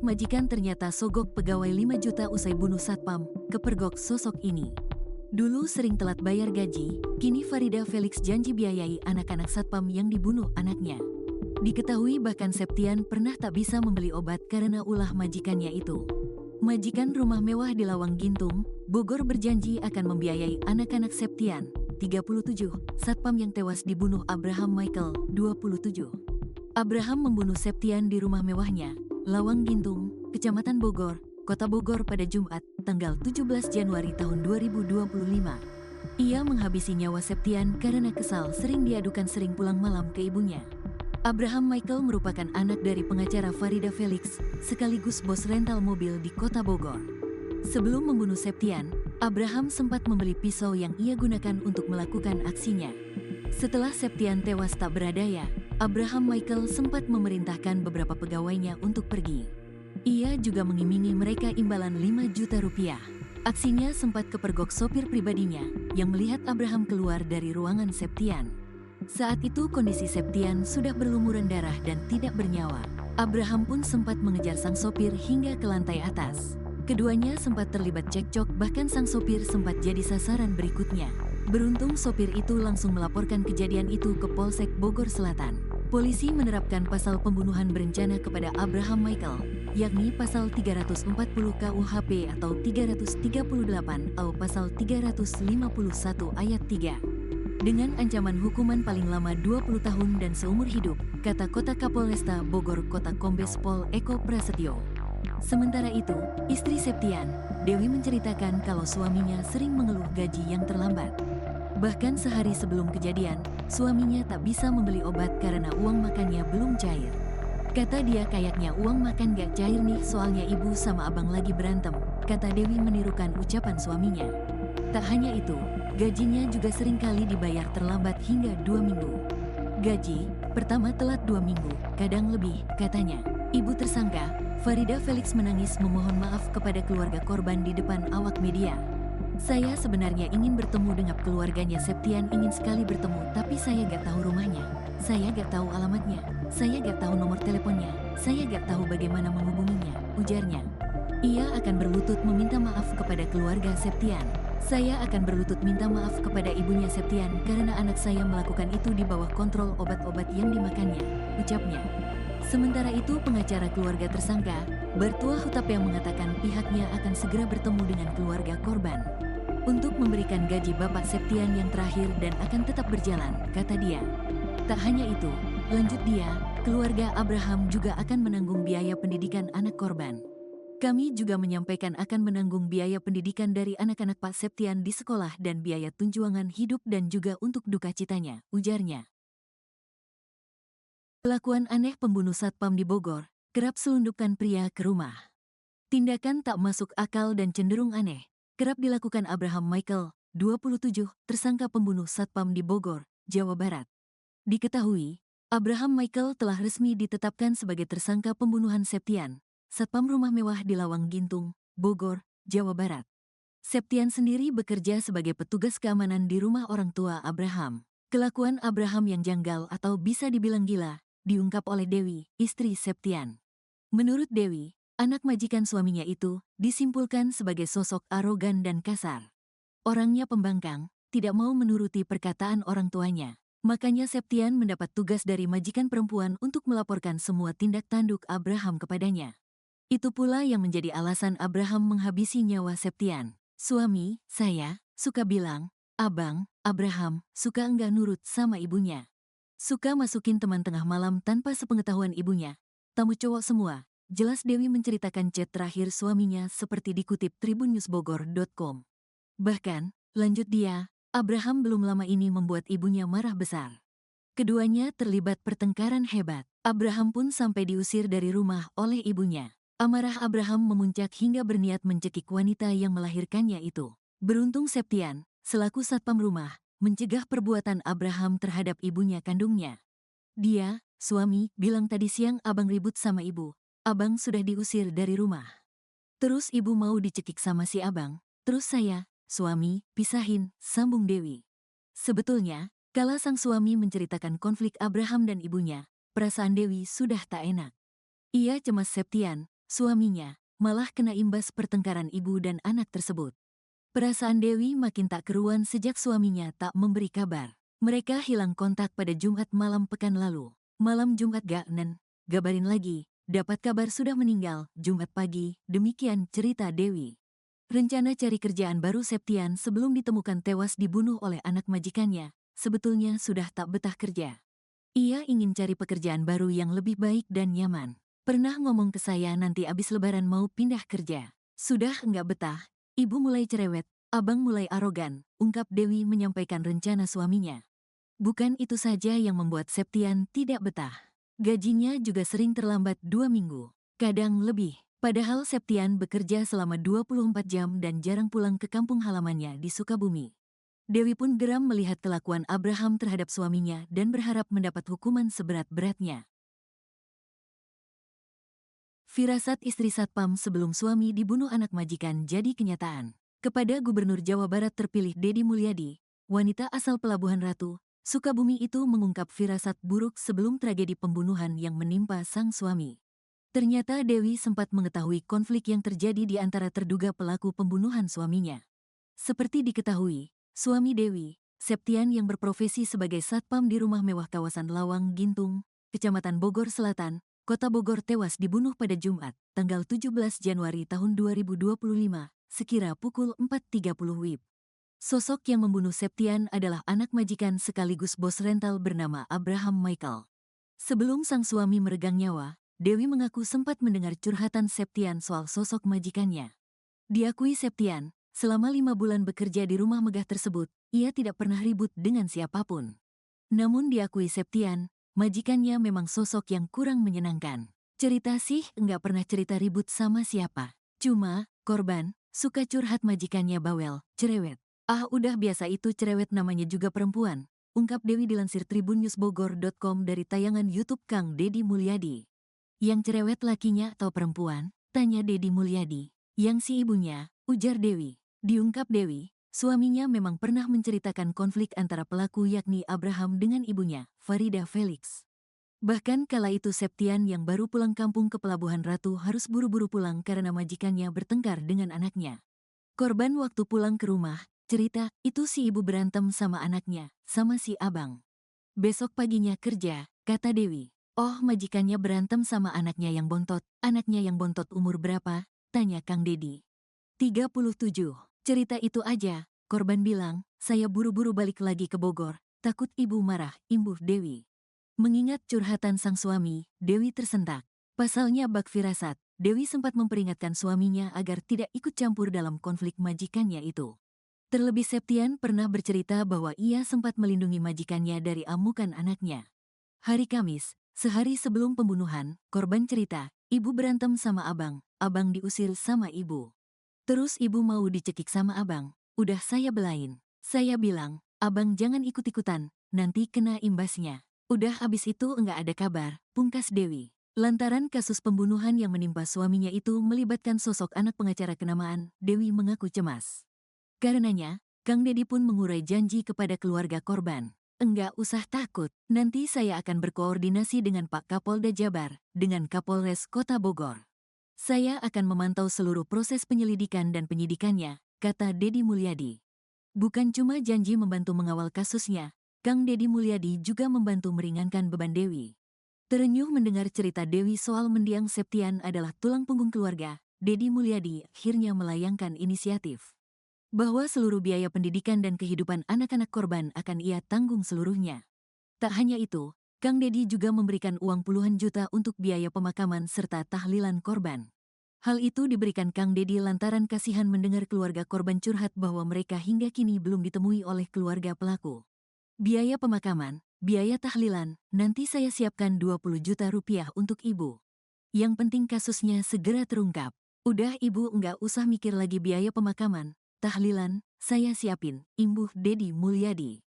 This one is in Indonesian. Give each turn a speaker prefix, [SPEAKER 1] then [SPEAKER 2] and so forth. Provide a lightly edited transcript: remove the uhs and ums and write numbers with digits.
[SPEAKER 1] majikan ternyata sogok pegawai 5 juta usai bunuh satpam, kepergok sosok ini. Dulu sering telat bayar gaji, kini Farida Felix janji biayai anak-anak satpam yang dibunuh anaknya. Diketahui bahkan Septian pernah tak bisa membeli obat karena ulah majikannya itu. Majikan rumah mewah di Lawang Gintung, Bogor berjanji akan membiayai anak-anak Septian, 37, satpam yang tewas dibunuh Abraham Michael, 27. Abraham membunuh Septian di rumah mewahnya, Lawang Gintung, Kecamatan Bogor, Kota Bogor pada Jumat, tanggal 17 Januari tahun 2025. Ia menghabisi nyawa Septian karena kesal sering diadukan sering pulang malam ke ibunya. Abraham Michael merupakan anak dari pengacara Farida Felix, sekaligus bos rental mobil di Kota Bogor. Sebelum membunuh Septian, Abraham sempat membeli pisau yang ia gunakan untuk melakukan aksinya. Setelah Septian tewas tak berdaya, Abraham Michael sempat memerintahkan beberapa pegawainya untuk pergi. Ia juga mengimingi mereka imbalan 5 juta rupiah. Aksinya sempat kepergok sopir pribadinya yang melihat Abraham keluar dari ruangan Septian. Saat itu kondisi Septian sudah berlumuran darah dan tidak bernyawa. Abraham pun sempat mengejar sang sopir hingga ke lantai atas. Keduanya sempat terlibat cekcok, bahkan sang sopir sempat jadi sasaran berikutnya. Beruntung sopir itu langsung melaporkan kejadian itu ke Polsek Bogor Selatan. Polisi menerapkan pasal pembunuhan berencana kepada Abraham Michael, yakni pasal 340 KUHP atau 338 atau pasal 351 ayat 3. Dengan ancaman hukuman paling lama 20 tahun dan seumur hidup, kata Kota Kapolresta Bogor Kota Kombes Pol Eko Prasetyo. Sementara itu, istri Septian, Dewi menceritakan kalau suaminya sering mengeluh gaji yang terlambat. Bahkan sehari sebelum kejadian, suaminya tak bisa membeli obat karena uang makannya belum cair. Kata dia, kayaknya uang makan gak cair nih, soalnya ibu sama abang lagi berantem, kata Dewi menirukan ucapan suaminya. Tak hanya itu, gajinya juga seringkali dibayar terlambat hingga 2 minggu. Gaji pertama telat 2 minggu, kadang lebih, katanya. Ibu tersangka, Farida Felix menangis memohon maaf kepada keluarga korban di depan awak media. Saya sebenarnya ingin bertemu dengan keluarganya Septian, ingin sekali bertemu, tapi saya gak tahu rumahnya, saya gak tahu alamatnya, saya gak tahu nomor teleponnya, saya gak tahu bagaimana menghubunginya, ujarnya. Ia akan berlutut meminta maaf kepada keluarga Septian. Saya akan berlutut minta maaf kepada ibunya Septian karena anak saya melakukan itu di bawah kontrol obat-obat yang dimakannya, ucapnya. Sementara itu pengacara keluarga tersangka, Bartua Hutap, yang mengatakan pihaknya akan segera bertemu dengan keluarga korban untuk memberikan gaji Bapak Septian yang terakhir dan akan tetap berjalan, kata dia. Tak hanya itu, lanjut dia, keluarga Abraham juga akan menanggung biaya pendidikan anak korban. Kami juga menyampaikan akan menanggung biaya pendidikan dari anak-anak Pak Septian di sekolah dan biaya tunjangan hidup dan juga untuk duka citanya, ujarnya. Kelakuan aneh pembunuh satpam di Bogor, kerap selundupkan pria ke rumah. Tindakan tak masuk akal dan cenderung aneh kerap dilakukan Abraham Michael, 27, tersangka pembunuh satpam di Bogor, Jawa Barat. Diketahui, Abraham Michael telah resmi ditetapkan sebagai tersangka pembunuhan Septian, satpam rumah mewah di Lawang Gintung, Bogor, Jawa Barat. Septian sendiri bekerja sebagai petugas keamanan di rumah orang tua Abraham. Kelakuan Abraham yang janggal atau bisa dibilang gila, diungkap oleh Dewi, istri Septian. Menurut Dewi, anak majikan suaminya itu disimpulkan sebagai sosok arogan dan kasar. Orangnya pembangkang, tidak mau menuruti perkataan orang tuanya. Makanya Septian mendapat tugas dari majikan perempuan untuk melaporkan semua tindak tanduk Abraham kepadanya. Itu pula yang menjadi alasan Abraham menghabisi nyawa Septian. Suami, saya, suka bilang, abang, Abraham, suka enggak nurut sama ibunya. Suka masukin teman tengah malam tanpa sepengetahuan ibunya. Tamu cowok semua. Jelas Dewi menceritakan chat terakhir suaminya seperti dikutip tribunnewsbogor.com. Bahkan, lanjut dia, Abraham belum lama ini membuat ibunya marah besar. Keduanya terlibat pertengkaran hebat. Abraham pun sampai diusir dari rumah oleh ibunya. Amarah Abraham memuncak hingga berniat mencekik wanita yang melahirkannya itu. Beruntung Septian, selaku satpam rumah, mencegah perbuatan Abraham terhadap ibunya kandungnya. Dia, suami, bilang tadi siang abang ribut sama ibu. Abang sudah diusir dari rumah. Terus ibu mau dicekik sama si abang. Terus saya, suami, pisahin, sambung Dewi. Sebetulnya, kala sang suami menceritakan konflik Abraham dan ibunya, perasaan Dewi sudah tak enak. Ia cemas Septian, suaminya malah kena imbas pertengkaran ibu dan anak tersebut. Perasaan Dewi makin tak keruan sejak suaminya tak memberi kabar. Mereka hilang kontak pada Jumat malam pekan lalu. Malam Jumat gabarin lagi, dapat kabar sudah meninggal, Jumat pagi, demikian cerita Dewi. Rencana cari kerjaan baru Septian sebelum ditemukan tewas dibunuh oleh anak majikannya, sebetulnya sudah tak betah kerja. Ia ingin cari pekerjaan baru yang lebih baik dan nyaman. Pernah ngomong ke saya nanti abis lebaran mau pindah kerja. Sudah enggak betah, ibu mulai cerewet, abang mulai arogan, ungkap Dewi menyampaikan rencana suaminya. Bukan itu saja yang membuat Septian tidak betah. Gajinya juga sering terlambat 2 minggu, kadang lebih. Padahal Septian bekerja selama 24 jam dan jarang pulang ke kampung halamannya di Sukabumi. Dewi pun geram melihat kelakuan Abraham terhadap suaminya dan berharap mendapat hukuman seberat-beratnya. Firasat istri Satpam sebelum suami dibunuh anak majikan jadi kenyataan. Kepada Gubernur Jawa Barat terpilih Deddy Mulyadi, wanita asal Pelabuhan Ratu, Sukabumi itu mengungkap firasat buruk sebelum tragedi pembunuhan yang menimpa sang suami. Ternyata Dewi sempat mengetahui konflik yang terjadi di antara terduga pelaku pembunuhan suaminya. Seperti diketahui, suami Dewi, Septian yang berprofesi sebagai satpam di rumah mewah kawasan Lawang Gintung, Kecamatan Bogor Selatan, Kota Bogor tewas dibunuh pada Jumat, tanggal 17 Januari tahun 2025, sekira pukul 4.30 WIB. Sosok yang membunuh Septian adalah anak majikan sekaligus bos rental bernama Abraham Michael. Sebelum sang suami meregang nyawa, Dewi mengaku sempat mendengar curhatan Septian soal sosok majikannya. Diakui Septian, selama 5 bulan bekerja di rumah megah tersebut, ia tidak pernah ribut dengan siapapun. Namun diakui Septian, majikannya memang sosok yang kurang menyenangkan. Cerita sih enggak pernah cerita ribut sama siapa. Cuma, korban, suka curhat majikannya bawel, cerewet. Ah udah biasa itu cerewet namanya juga perempuan, ungkap Dewi dilansir tribunnewsbogor.com dari tayangan YouTube Kang Deddy Mulyadi. Yang cerewet lakinya atau perempuan? Tanya Deddy Mulyadi. Yang si ibunya, ujar Dewi. Diungkap Dewi, suaminya memang pernah menceritakan konflik antara pelaku yakni Abraham dengan ibunya, Farida Felix. Bahkan kala itu Septian yang baru pulang kampung ke Pelabuhan Ratu harus buru-buru pulang karena majikannya bertengkar dengan anaknya. Korban waktu pulang ke rumah, cerita, itu si ibu berantem sama anaknya, sama si abang. Besok paginya kerja, kata Dewi. Oh majikannya berantem sama anaknya yang bontot umur berapa? Tanya Kang Deddy. 37. Cerita itu aja, korban bilang, saya buru-buru balik lagi ke Bogor, takut ibu marah, imbuh Dewi. Mengingat curhatan sang suami, Dewi tersentak. Pasalnya bak firasat, Dewi sempat memperingatkan suaminya agar tidak ikut campur dalam konflik majikannya itu. Terlebih Septian pernah bercerita bahwa ia sempat melindungi majikannya dari amukan anaknya. Hari Kamis, sehari sebelum pembunuhan, korban cerita, ibu berantem sama abang diusir sama ibu. Terus ibu mau dicekik sama abang, udah saya belain. Saya bilang, abang jangan ikut-ikutan, nanti kena imbasnya. Udah abis itu enggak ada kabar, pungkas Dewi. Lantaran kasus pembunuhan yang menimpa suaminya itu melibatkan sosok anak pengacara kenamaan, Dewi mengaku cemas. Karenanya, Kang Deddy pun mengurai janji kepada keluarga korban. Enggak usah takut, nanti saya akan berkoordinasi dengan Pak Kapolda Jabar, dengan Kapolres Kota Bogor. Saya akan memantau seluruh proses penyelidikan dan penyidikannya, kata Deddy Mulyadi. Bukan cuma janji membantu mengawal kasusnya, Kang Deddy Mulyadi juga membantu meringankan beban Dewi. Terenyuh mendengar cerita Dewi soal mendiang Septian adalah tulang punggung keluarga, Deddy Mulyadi akhirnya melayangkan inisiatif bahwa seluruh biaya pendidikan dan kehidupan anak-anak korban akan ia tanggung seluruhnya. Tak hanya itu, Kang Deddy juga memberikan uang puluhan juta untuk biaya pemakaman serta tahlilan korban. Hal itu diberikan Kang Deddy lantaran kasihan mendengar keluarga korban curhat bahwa mereka hingga kini belum ditemui oleh keluarga pelaku. Biaya pemakaman, biaya tahlilan, nanti saya siapkan 20 juta rupiah untuk ibu. Yang penting kasusnya segera terungkap. Udah ibu enggak usah mikir lagi biaya pemakaman. Tahlilan, saya siapin, imbuh Deddy Mulyadi.